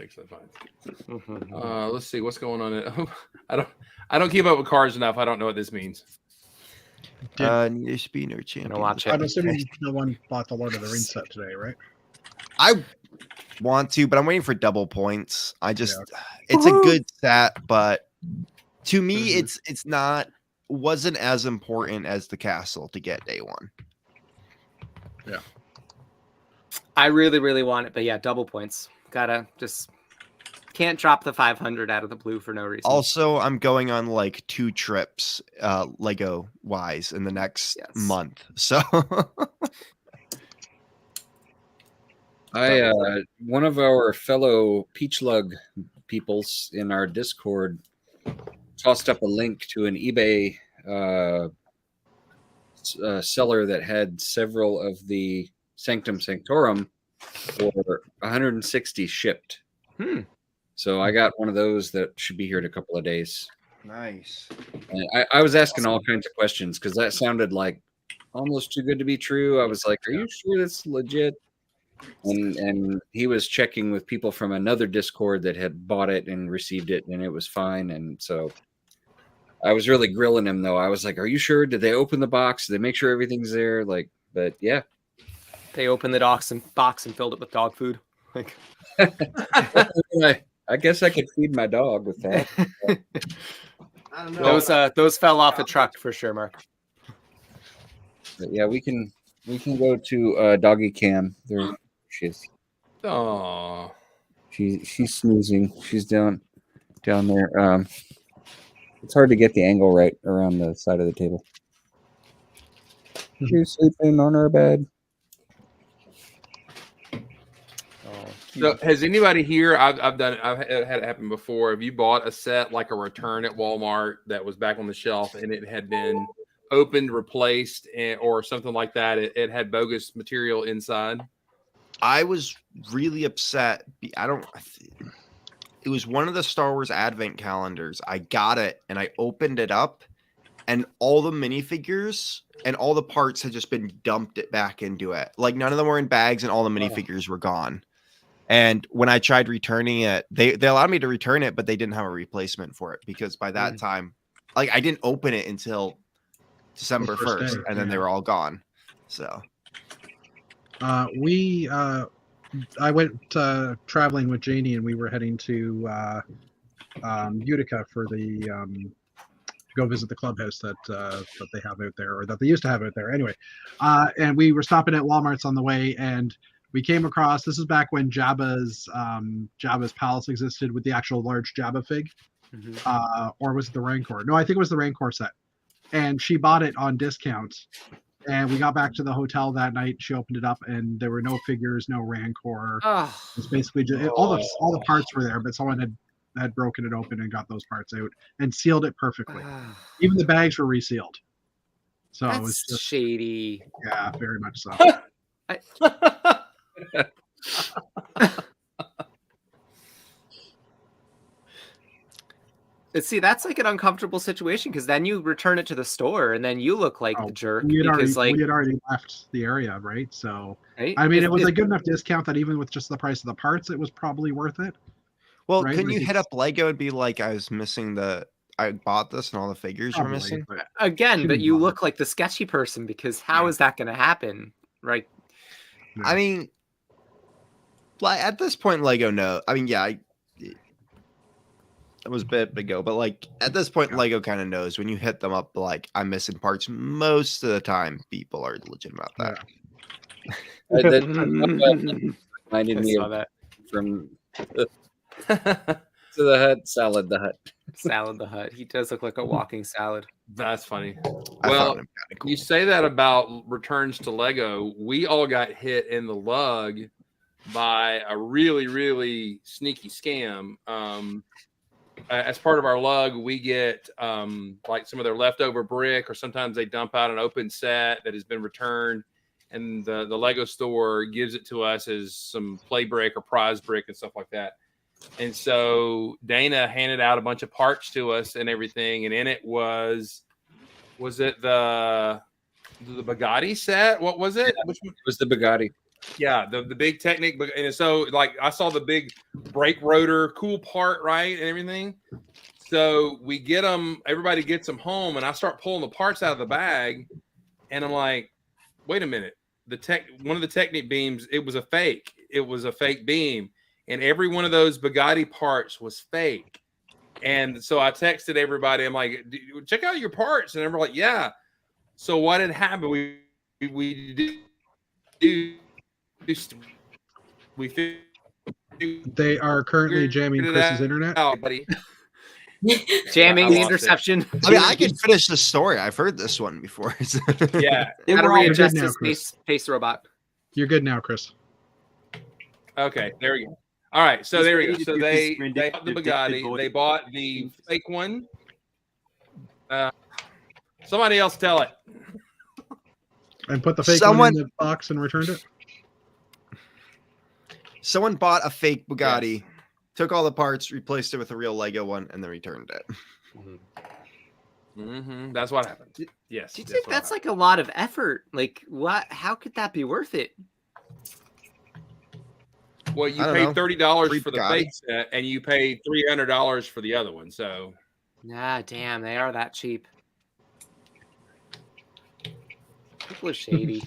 Let's see what's going on. I don't keep up with cars enough. I don't know what this means. Need a Spinner champion. Watch it. I'm assuming no one bought the Lord of the Rings set today, right? I want to, but I'm waiting for double points. It's a good set, but to me, wasn't as important as the castle to get day one. Yeah. I really, really want it, but yeah, double points. Can't drop the 500 out of the blue for no reason. Also, I'm going on like 2 trips, Lego wise, in the next month. So one of our fellow Peach Lug peoples in our Discord tossed up a link to an eBay seller that had several of the Sanctum Sanctorum for 160 shipped. So I got one of those that should be here in a couple of days. Nice. And I was asking all kinds of questions because that sounded like almost too good to be true. I was like, "Are you sure that's legit?" And he was checking with people from another Discord that had bought it and received it, and it was fine. And so I was really grilling him, though. I was like, "Are you sure? Did they open the box? Did they make sure everything's there?" But yeah. They opened the box and filled it with dog food. Like, I guess I could feed my dog with that. I don't know. Those fell off a truck for sure, Mark. But yeah, we can go to Doggy Cam. There she is. Oh, she's snoozing. She's down there. It's hard to get the angle right around the side of the table. She's sleeping on her bed. so has anybody here? I've had it happen before. Have you bought a set like a return at Walmart that was back on the shelf and it had been opened, replaced, or something like that? It had bogus material inside. I was really upset. It was one of the Star Wars Advent calendars. I got it and I opened it up, and all the minifigures and all the parts had just been dumped back into it. Like none of them were in bags, and all the minifigures were gone. And when I tried returning it, they allowed me to return it, but they didn't have a replacement for it because by that time, like I didn't open it until December 1st, and then they were all gone. So I went traveling with Janie, and we were heading to Utica for the to go visit the clubhouse that they have out there, or that they used to have out there. Anyway, and we were stopping at Walmart's on the way, and we came across. This is back when Jabba's palace existed with the actual large Jabba fig, or was it the Rancor? No, I think it was the Rancor set. And she bought it on discount. And we got back to the hotel that night. She opened it up, and there were no figures, no Rancor. It's basically just all the parts were there, but someone had broken it open and got those parts out and sealed it perfectly. Even the bags were resealed. So That's it was just shady. Yeah, very much so. See, that's like an uncomfortable situation because then you return it to the store and then you look like the jerk we had because already left the area, right? So right? I mean, it was a good enough discount that even with just the price of the parts, it was probably worth it. Well, right? couldn't you hit up Lego and be like, I bought this and all the figures were Probably, missing? but Again, but didn't you bother. look like the sketchy person because how is that going to happen, right? I mean, like at this point, Lego it was a bit ago, but like at this point, Lego kind of knows when you hit them up, like I'm missing parts. Most of the time, people are legit about that. That reminded I me saw of that. from Pizza the Hut, Salad the Hut. Salad the Hut. He does look like a walking salad. That's funny. I Well, found him kinda cool. you say that about returns to Lego. We all got hit in the lug by a really, really sneaky scam. As part of our lug, we get like some of their leftover brick, or sometimes they dump out an open set that has been returned, and the Lego store gives it to us as some play brick or prize brick and stuff like that. And so Dana handed out a bunch of parts to us and everything, and in it was it the Bugatti set? What was it? Yeah, it was the Bugatti. Yeah, the big Technic. And so like I saw the big brake rotor, cool part, right, and everything. So we get them, everybody gets them home, and I start pulling the parts out of the bag, and I'm like, wait a minute, one of the Technic beams, it was a fake. It was a fake beam, and every one of those Bugatti parts was fake. And so I texted everybody, I'm like, check out your parts, and everyone's like, yeah. So what had happened? They are currently jamming Chris's internet. out, buddy. Jamming I the lost it. interception. I mean, I can finish the story. I've heard this one before. Yeah. They How to were all- readjust now, his Chris. face robot. You're good now, Chris. Okay. There we go. All right. So Just there we ready go. to So do they this rendition bought the of David Bugatti. Bowie. They bought the fake one. Somebody else tell it. And put the fake Someone- one in the box and returned it. Someone bought a fake Bugatti, took all the parts, replaced it with a real Lego one, and then returned it. Mm-hmm. That's what happened. Yes. Do you think that's like a lot of effort? Like, what? How could that be worth it? Well, you I don't paid know. $30 Free for the Bugatti. fake set, and you paid $300 for the other one. So Ah, damn, they are that cheap. People are shady.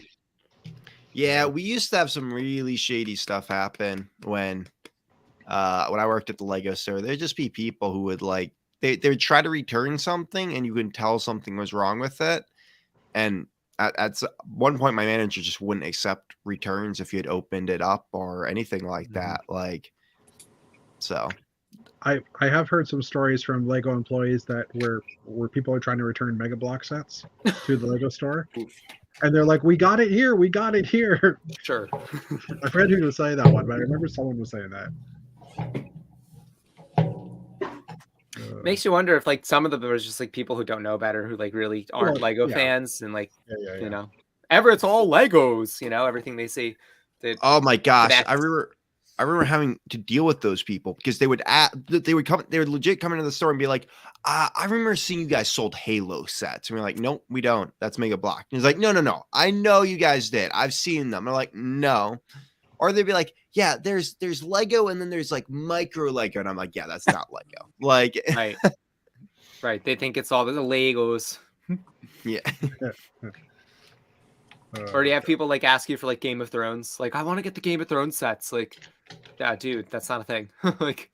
Yeah, we used to have some really shady stuff happen when I worked at the Lego store. There'd just be people who would like they would try to return something, and you could tell something was wrong with it. And at one point, my manager just wouldn't accept returns if you had opened it up or anything like that. Like, so I have heard some stories from Lego employees that where people are trying to return Mega Block sets to the Lego store, and they're like, "We got it here. We got it here." Sure. I forget who was saying that one, but I remember someone was saying that. Makes you wonder if like some of them are just like people who don't know better, who like really aren't Well, Lego yeah. fans, and like Yeah. you know, Everett's all Legos. You know, everything they see. oh my gosh, That's- I remember having to deal with those people because they would legit come into the store and be like, I remember seeing you guys sold Halo sets. And we're like, nope, we don't. That's Mega Block. And he's like, no. I know you guys did. I've seen them. I'm like, no. Or they'd be like, yeah, there's Lego and then there's like micro Lego. And I'm like, yeah, that's not Lego. Like, Right. Right. They think it's all the Legos. yeah. Or do you have people like ask you for like Game of Thrones? Like, I want to get the Game of Thrones sets. Like, yeah, dude, that's not a thing. Like,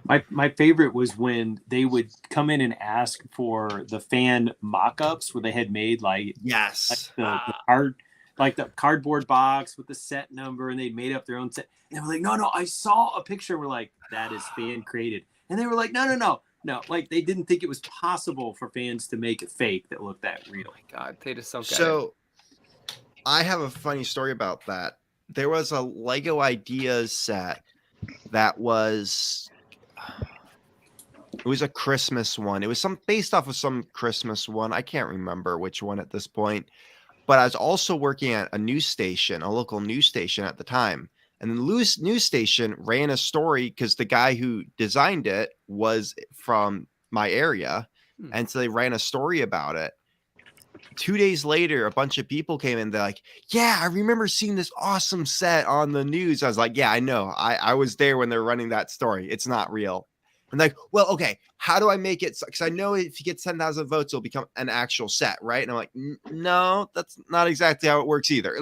My favorite was when they would come in and ask for the fan mock-ups where they had made like Yes. the cardboard box with the set number, and they made up their own set. And they were like, no, I saw a picture. We're like, that is fan created. And they were like, no. Like they didn't think it was possible for fans to make a fake that looked that real. oh my God, they just don't get it. So I have a funny story about that. There was a Lego Ideas set that was a Christmas one. It was based off of some Christmas one. I can't remember which one at this point. But I was also working at a news station, a local news station at the time. And the news station ran a story because the guy who designed it was from my area. And so they ran a story about it. 2 days later, a bunch of people came in. They're like, yeah, I remember seeing this awesome set on the news. I was like, yeah, I know. I was there when they're running that story. It's not real. I'm like, well, okay, how do I make it? Because I know if you get 10,000 votes, it'll become an actual set, right? And I'm like, no, that's not exactly how it works either.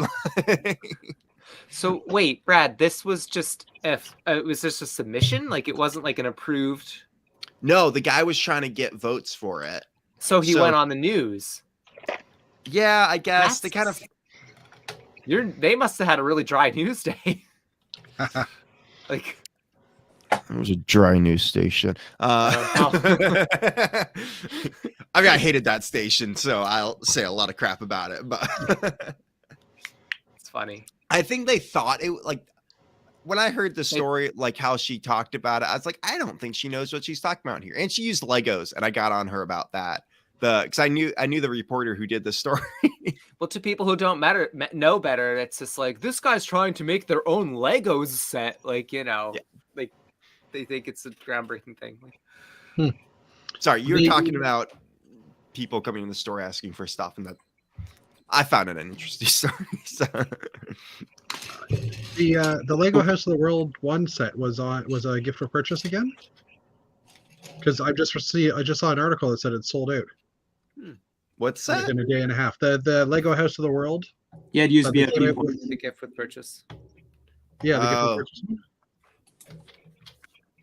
So wait, Brad, this was just was this a submission? Like it wasn't like an approved. No, the guy was trying to get votes for it. So he So- went on the news. Yeah, I guess they kind of. They must have had a really dry news day. Like, It was a dry news station. I mean, I hated that station, so I'll say a lot of crap about it. But It's funny. I think they thought it like when I heard the story, like how she talked about it, I was like, I don't think she knows what she's talking about here. And she used Legos, and I got on her about that. Because I knew the reporter who did the story. Well, to people who don't know better, it's just like this guy's trying to make their own Legos set. Like, you know, like they think it's a groundbreaking thing. Like, Sorry, you're talking about people coming in the store asking for stuff, and that I found it an interesting story. So. The Lego House of the World 1 set was a gift for purchase again? Because I just saw an article that said it sold out. What's that? Within a day and a half. The Lego House of the World. Yeah, it used to be the gift with purchase. Yeah, the gift for purchase one.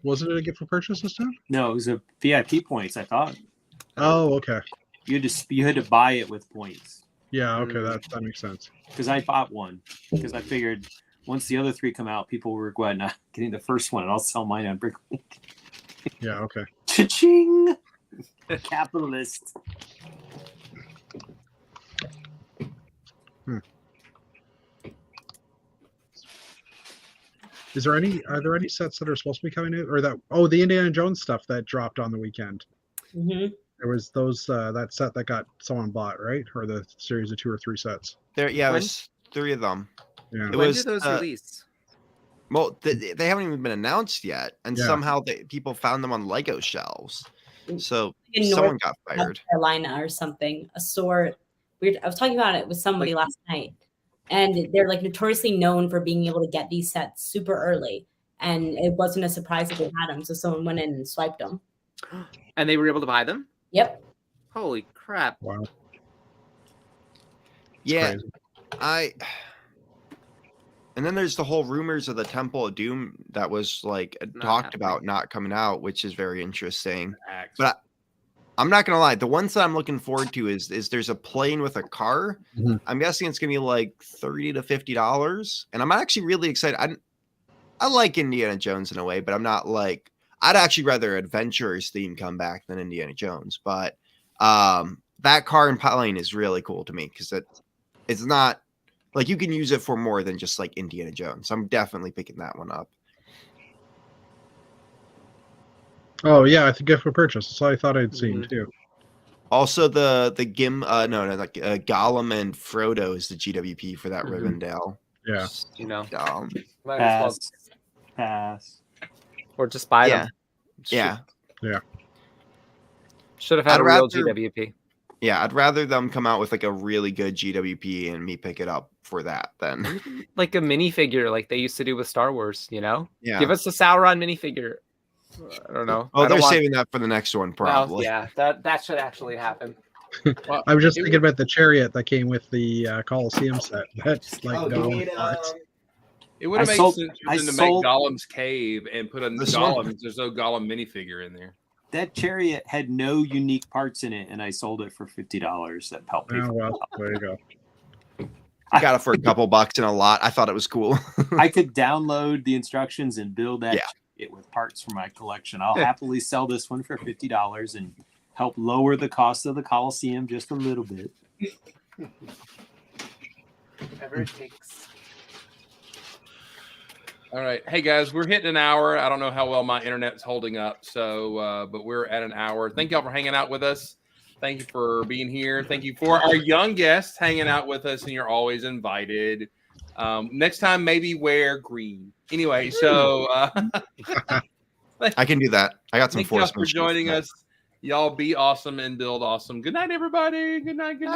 Wasn't it a gift for purchase this time? No, it was a VIP points, I thought. Oh, okay. You had to buy it with points. Yeah, okay, that makes sense. Because I bought one. Because I figured once the other 3 come out, people will regret not getting the first one, and I'll sell mine on Bricklink. Yeah, okay. Cha-ching! Capitalist. Are there any sets that are supposed to be coming out, or the Indiana Jones stuff that dropped on the weekend? Mm-hmm. There was that set that got someone bought, right? Or the series of 2 or 3 sets. It was 3 of them. Yeah. When did those release? Well, they haven't even been announced yet, and somehow people found them on Lego shelves. So someone got fired. Carolina or something. A store. Weird. I was talking about it with somebody last night, and they're like notoriously known for being able to get these sets super early, and it wasn't a surprise that they had them. So someone went in and swiped them. And they were able to buy them? Yep. Holy crap. Wow. Yeah, crazy. And then there's the whole rumors of the Temple of Doom that was like talked about not coming out, which is very interesting. But I'm not gonna lie, the ones that I'm looking forward to is there's a plane with a car. Mm-hmm. I'm guessing it's gonna be like $30 to $50, and I'm actually really excited. I like Indiana Jones in a way, but I'm not like I'd actually rather Adventurers theme come back than Indiana Jones. But that car and plane is really cool to me because it's not. Like, you can use it for more than just, like, Indiana Jones. I'm definitely picking that one up. Oh, yeah, I think gift for purchase. That's what I thought I'd seen, too. Also, Gollum and Frodo is the GWP for that Rivendell. Yeah. You know. Might as well pass. Or just buy them. Yeah. Should have had a real GWP. Yeah, I'd rather them come out with like a really good GWP and me pick it up for that than like a minifigure like they used to do with Star Wars, you know? Yeah. Give us a Sauron minifigure. I don't know. Oh, they're saving that for the next one, probably. Well, yeah, that should actually happen. Well, I was just thinking about the chariot that came with the Coliseum set. That's like it would have made sense to make Gollum's cave and put a Gollum. There's no Gollum minifigure in there. That chariot had no unique parts in it, and I sold it for $50. That helped me. Oh, well, there you go. I got it for a couple bucks in a lot. I thought it was cool. I could download the instructions and build that chariot with parts for my collection. I'll happily sell this one for $50 and help lower the cost of the Coliseum just a little bit. Whatever it takes. All right. Hey, guys, we're hitting an hour. I don't know how well my internet's holding up, but we're at an hour. Thank y'all for hanging out with us. Thank you for being here. Thank you for our young guests hanging out with us, and you're always invited. Next time, maybe wear green. Anyway, so I can do that. I got some thank y'all for joining us. Y'all be awesome and build awesome. Good night, everybody. Good night. Good night.